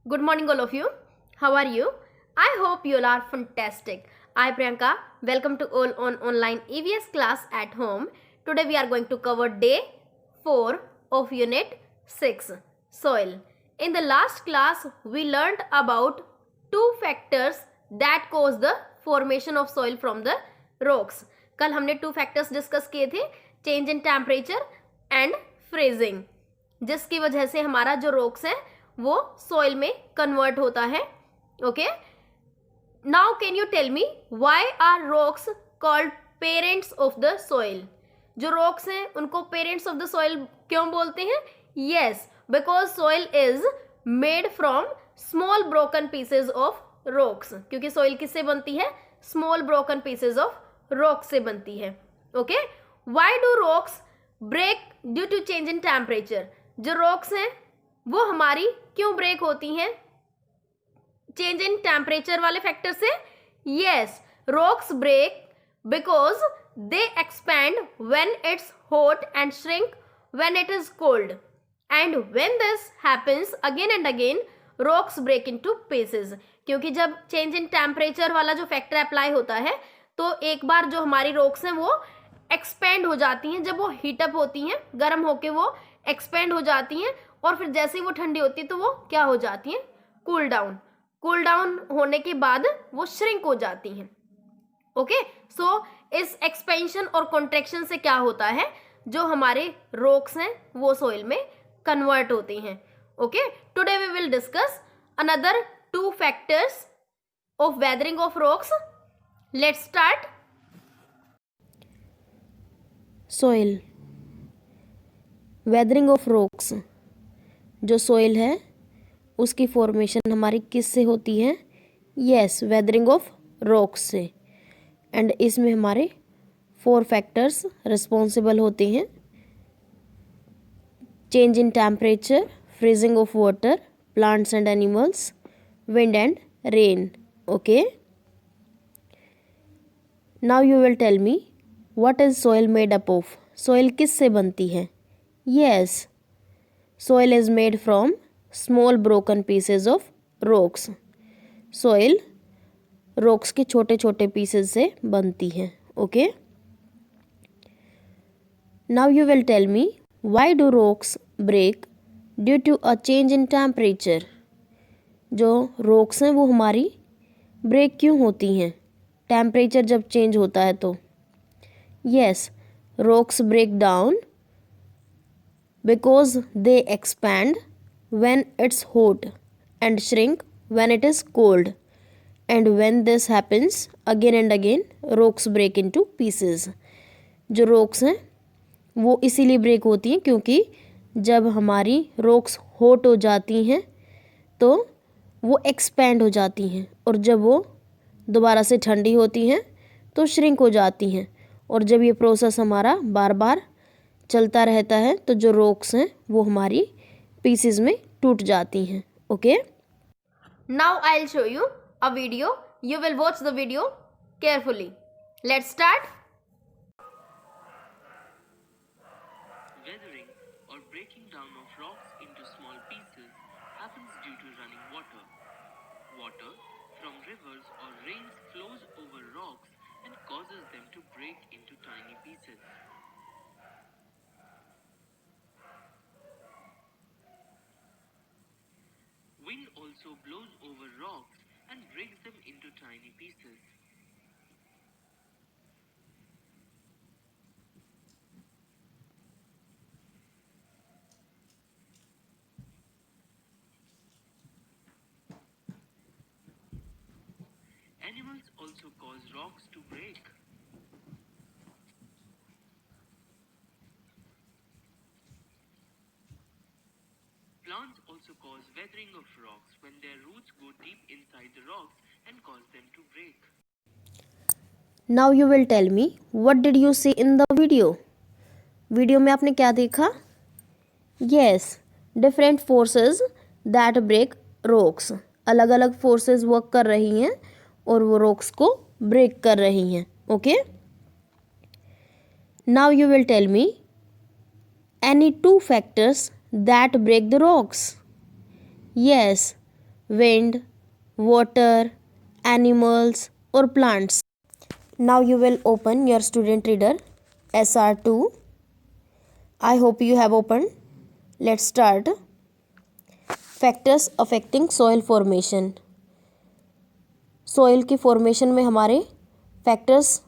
Good morning, all of you. How are you? I hope you all are fantastic. I, Priyanka, welcome to all on online EVS class at home. Today we are going to cover day 4 of Unit 6, Soil. In the last class, we learned about two factors that cause the formation of soil from the rocks. कल हमने two factors discuss किए थे, change in temperature and freezing, जिसकी वजह से हमारा जो rocks है वो soil में convert होता है. Okay. Now can you tell me why are rocks called parents of the soil? जो rocks हैं उनको parents of the soil क्यों बोलते हैं? Yes, because soil is made from small broken pieces of rocks. क्योंकि soil किससे बनती है? Small broken pieces of rocks से बनती है. Okay. Why do rocks break due to change in temperature? जो rocks हैं वो हमारी क्यों ब्रेक होती हैं? चेंज इन टेम्परेचर वाले फैक्टर से? Yes, rocks break because they expand when it's hot and shrink when it is cold, and when this happens again and again rocks break into pieces. क्योंकि जब change in temperature वाला जो factor apply होता है तो एक बार जो हमारी रॉक्स हैं वो एक्सपेंड हो जाती हैं. जब वो हीटअप होती हैं, गर्म होके वो एक्सपेंड हो जाती हैं, और फिर जैसे ही वो ठंडी होती है तो वो क्या हो जाती हैं? Cool down. कूल डाउन होने के बाद वो श्रिंक हो जाती हैं. ओके, सो इस एक्सपेंशन और कॉन्ट्रैक्शन से क्या होता है? जो हमारे रॉक्स हैं वो सोइल में कन्वर्ट होती हैं. Okay, today we will discuss another two factors of weathering of rocks. Let's start. Soil, weathering of rocks. जो सोइल है उसकी फॉर्मेशन हमारी किस से होती है? यस, वेदरिंग ऑफ रॉक्स से. एंड इसमें हमारे 4 फैक्टर्स रिस्पॉन्सिबल होते हैं: change in temperature, freezing of water, plants and animals, wind and rain. Okay, now you will tell me what is soil made up of. Soil किस से बनती है? Yes, soil is made from small broken pieces of rocks. Soil rocks के छोटे छोटे pieces से बनती है. Okay, now you will tell me why do rocks break due to a change in temperature. जो रॉक्स हैं वो हमारी ब्रेक क्यों होती हैं? टेम्परेचर जब चेंज होता है तो. Yes, rocks break down because they expand when it's hot and shrink when it is cold, and when this happens again and again rocks break into pieces. जो rocks हैं वो इसीलिए ब्रेक होती हैं क्योंकि जब हमारी rocks hot हो जाती हैं तो वो expand हो जाती हैं, और जब वो दोबारा से ठंडी होती हैं तो shrink हो जाती हैं. और जब ये प्रोसेस हमारा बार बार चलता रहता है तो जो रॉक्स हैं वो हमारी पीसेस में टूट जाती हैं. Okay, now I will show you a video. You will watch the video carefully. Let's start. Weathering or breaking down of rocks into small pieces happens due to running water. Water from rivers or rains flows over rocks and causes them to break into tiny pieces. Wind also blows over rocks and breaks them into tiny pieces. Animals also cause rocks to break. Plants also cause weathering of rocks when their roots go deep inside the rocks and cause them to break. Now you will tell me what did you see in the video. Video में आपने क्या देखा? Yes, different forces that break rocks. अलग अलग forces work कर रही हैं और वो रॉक्स को ब्रेक कर रही हैं. Okay, now you will tell me any 2 factors that break the rocks. Yes, wind, water, animals or plants. Now you will open your student reader SR2. I hope you have opened. Let's start. Factors affecting soil formation. Soil की formation में हमारे factors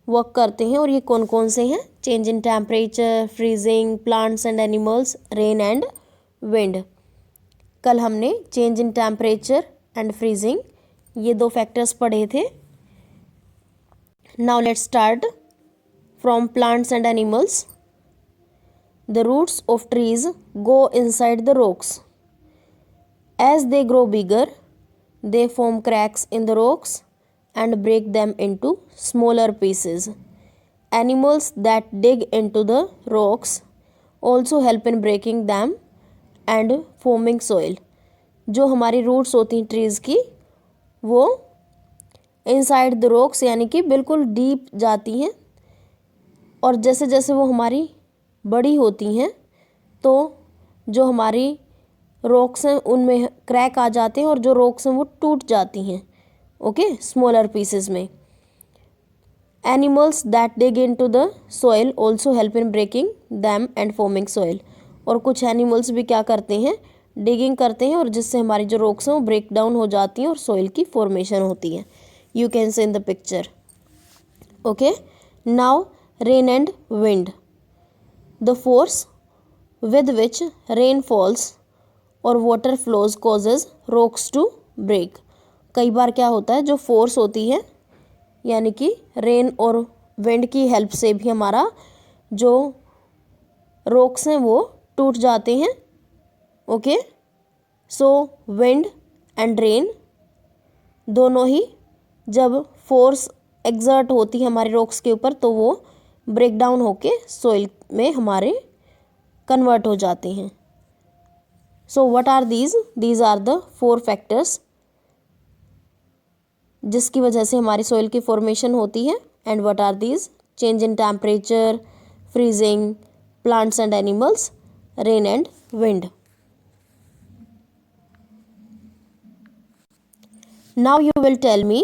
work करते हैं और ये कौन कौन से हैं? Change in temperature, freezing, plants and animals, rain and wind. कल हमने change in temperature and freezing ये दो फैक्टर्स पढ़े थे. Now let's start from plants and animals. The roots of trees go inside the rocks. As they grow bigger they form cracks in the rocks and break them into smaller pieces. Animals that dig into the rocks also help in breaking them and forming soil. जो हमारी roots होती हैं trees की वो inside the rocks यानी कि बिल्कुल deep जाती हैं और जैसे जैसे वो हमारी बड़ी होती हैं तो जो हमारी रॉक्स हैं उनमें क्रैक आ जाते हैं और जो रॉक्स हैं वो टूट जाती हैं. ओके, स्मॉलर पीसेस में. Animals that dig into the soil also help in breaking them and forming soil. और कुछ एनिमल्स भी क्या करते हैं? डिगिंग करते हैं और जिससे हमारी जो रॉक्स हैं वो ब्रेक डाउन हो जाती हैं और सॉइल की फॉर्मेशन होती है. You can see in the picture. Okay, now rain and wind. The force with which rain falls और water flows causes rocks to break. कई बार क्या होता है जो फोर्स होती है यानी कि रेन और विंड की हेल्प से भी हमारा जो रॉक्स हैं वो टूट जाते हैं. Okay, so wind and rain दोनों ही जब फोर्स एक्सर्ट होती है हमारे रॉक्स के ऊपर तो वो ब्रेक डाउन होके सॉइल में हमारे कन्वर्ट हो जाते हैं. So what are these? These are the 4 factors जिसकी वजह से हमारी सॉइल की फॉर्मेशन होती है. And what are these? Change in temperature, freezing, plants and animals, rain and wind. Now you will tell me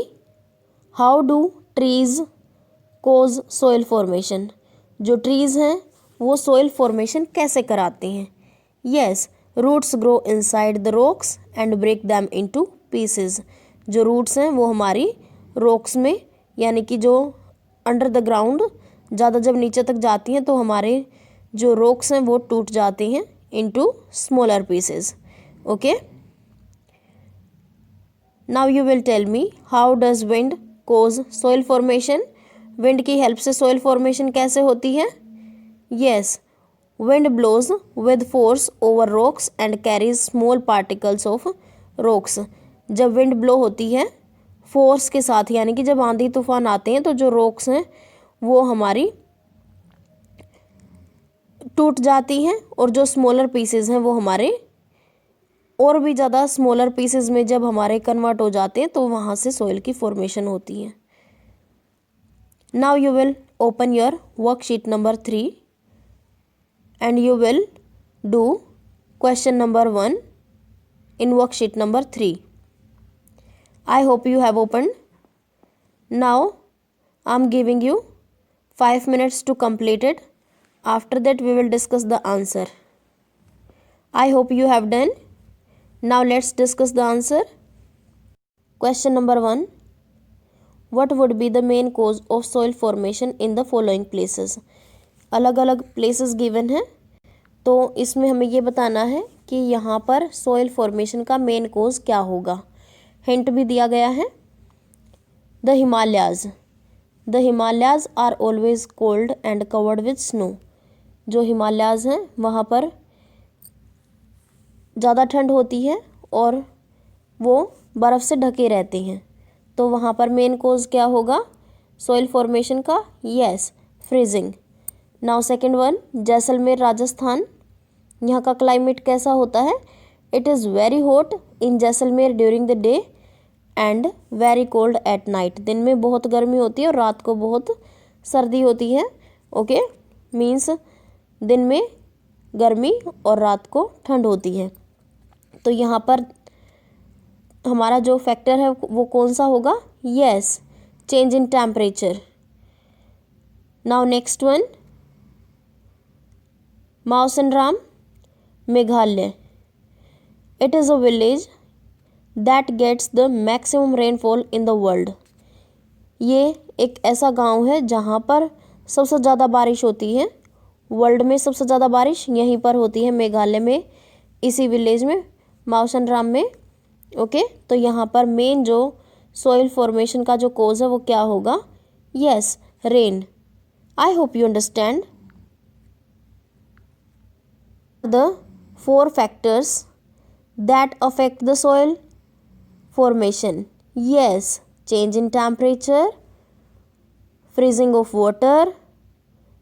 how do trees cause soil formation. जो trees हैं वो सॉइल फॉर्मेशन कैसे कराते हैं? Yes, roots grow inside the rocks and break them into pieces. जो roots हैं वो हमारी रॉक्स में यानी कि जो अंडर द ग्राउंड ज़्यादा जब नीचे तक जाती हैं तो हमारे जो रॉक्स हैं वो टूट जाते हैं into smaller pieces. Okay, now you will tell me how does wind cause soil formation. Wind की हेल्प से सॉइल फॉर्मेशन कैसे होती है? Yes, wind blows with force over rocks and carries small particles of rocks. जब wind blow होती है force के साथ यानी कि जब आंधी तूफान आते हैं तो जो रॉक्स हैं वो हमारी टूट जाती हैं और जो स्मॉलर पीसेस हैं वो हमारे और भी ज़्यादा स्मॉलर पीसेस में जब हमारे कन्वर्ट हो जाते हैं तो वहाँ से सॉइल की फॉर्मेशन होती है. Now you will open your worksheet number 3 and you will do question number 1 in worksheet number 3. I hope you have opened. Now I am giving you 5 minutes to complete it. After that we will discuss the answer. I hope you have done. Now let's discuss the answer. Question number 1. What would be the main cause of soil formation in the following places? अलग अलग places given हैं तो इसमें हमें ये बताना है कि यहाँ पर सॉइल फॉर्मेशन का मेन कोज क्या होगा. हिंट भी दिया गया है. The Himalayas. The Himalayas are always cold and covered with snow. जो हिमालयाज हैं वहाँ पर ज़्यादा ठंड होती है और वो बर्फ़ से ढके रहते हैं तो वहाँ पर मेन कोज क्या होगा सॉइल फॉर्मेशन का? Yes, freezing. Now second one, Jaisalmer Rajasthan. यहाँ का क्लाइमेट कैसा होता है? It is very hot in Jaisalmer during the day and very cold at night. दिन में बहुत गर्मी होती है और रात को बहुत सर्दी होती है. ओके, मीन्स दिन में गर्मी और रात को ठंड होती है. तो यहाँ पर हमारा जो फैक्टर है वो कौन सा होगा? Yes, change in temperature. Now next one, Mawsynram, Meghalaya. It is a village that gets the maximum rainfall in the world. ये एक ऐसा गांव है जहाँ पर सबसे ज़्यादा बारिश होती है. वर्ल्ड में सबसे ज़्यादा बारिश यहीं पर होती है, मेघालय में, इसी विलेज में, मौसिनराम में. ओके, तो यहाँ पर मेन जो सॉइल फॉर्मेशन का जो कोज है वो क्या होगा? Yes, rain. I hope you understand the 4 factors that affect the soil formation. Yes, change in temperature, freezing of water,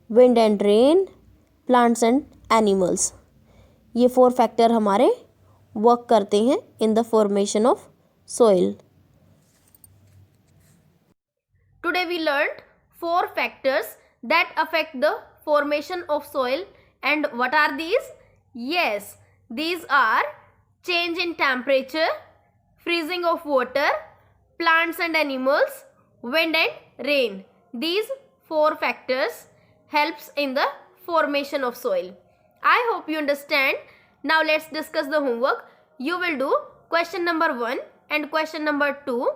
wind and rain, plants and animals. ये 4 factor हमारे वर्क करते हैं in the formation of soil. Today we learned 4 factors that affect the formation of soil, and what are these? Yes, these are change in temperature, freezing of water, plants and animals, wind and rain. These 4 factors helps in the formation of soil. I hope you understand. Now let's discuss the homework. You will do question number 1 and question number 2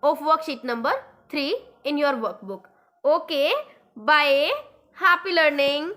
of worksheet number 3 in your workbook. Okay, bye. Happy learning.